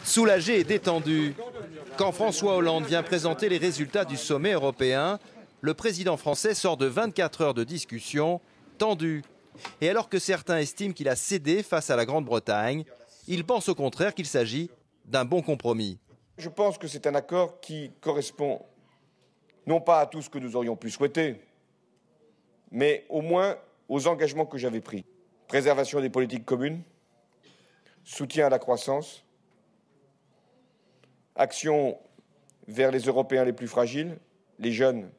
Soulagé et détendu. Quand François Hollande vient présenter les résultats du sommet européen, le président français sort de 24 heures de discussion tendues. Et alors que certains estiment qu'il a cédé face à la Grande-Bretagne, il pense au contraire qu'il s'agit d'un bon compromis. Je pense que c'est un accord qui correspond non pas à tout ce que nous aurions pu souhaiter, mais au moins aux engagements que j'avais pris. Préservation des politiques communes, soutien à la croissance, action vers les Européens les plus fragiles, les jeunes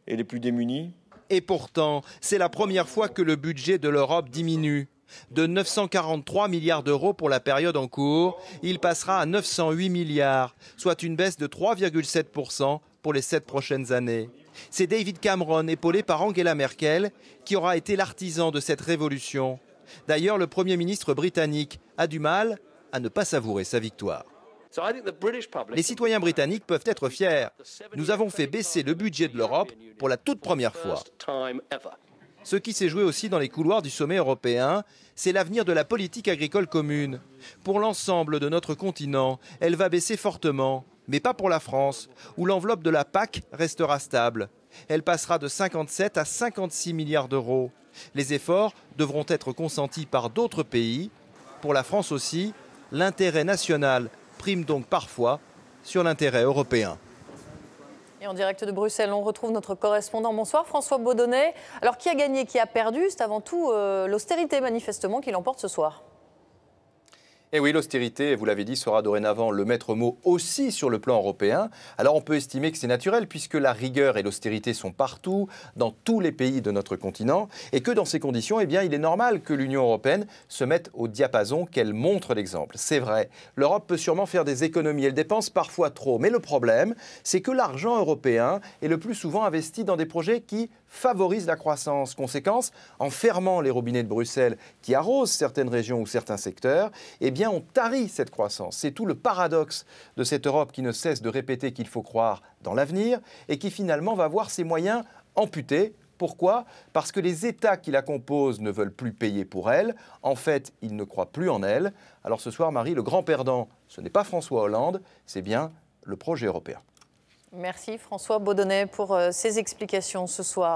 et les plus démunis. Et pourtant, c'est la première fois que le budget de l'Europe diminue. De 943 milliards d'euros pour la période en cours, il passera à 908 milliards, soit une baisse de 3,7% pour les 7 prochaines années. C'est David Cameron, épaulé par Angela Merkel, qui aura été l'artisan de cette révolution. D'ailleurs, le Premier ministre britannique a du mal à ne pas savourer sa victoire. Les citoyens britanniques peuvent être fiers. Nous avons fait baisser le budget de l'Europe pour la toute première fois. Ce qui s'est joué aussi dans les couloirs du sommet européen, c'est l'avenir de la politique agricole commune. Pour l'ensemble de notre continent, elle va baisser fortement, mais pas pour la France, où l'enveloppe de la PAC restera stable. Elle passera de 57 à 56 milliards d'euros. Les efforts devront être consentis par d'autres pays. Pour la France aussi, l'intérêt national prime donc parfois sur l'intérêt européen. Et en direct de Bruxelles, on retrouve notre correspondant. Bonsoir François Baudonnet. Alors qui a gagné, qui a perdu? C'est avant tout l'austérité manifestement qui l'emporte ce soir. Et oui, l'austérité, vous l'avez dit, sera dorénavant le maître mot aussi sur le plan européen. Alors on peut estimer que c'est naturel puisque la rigueur et l'austérité sont partout, dans tous les pays de notre continent, et que dans ces conditions, eh bien, il est normal que l'Union européenne se mette au diapason, qu'elle montre l'exemple. C'est vrai, l'Europe peut sûrement faire des économies, elle dépense parfois trop, mais le problème, c'est que l'argent européen est le plus souvent investi dans des projets qui favorisent la croissance. Conséquence, en fermant les robinets de Bruxelles qui arrosent certaines régions ou certains secteurs, eh bien, on tarit cette croissance. C'est tout le paradoxe de cette Europe qui ne cesse de répéter qu'il faut croire dans l'avenir et qui finalement va voir ses moyens amputés. Pourquoi? Parce que les États qui la composent ne veulent plus payer pour elle. En fait, ils ne croient plus en elle. Alors ce soir, Marie, le grand perdant, ce n'est pas François Hollande, c'est bien le projet européen. Merci François Baudonnet pour ces explications ce soir.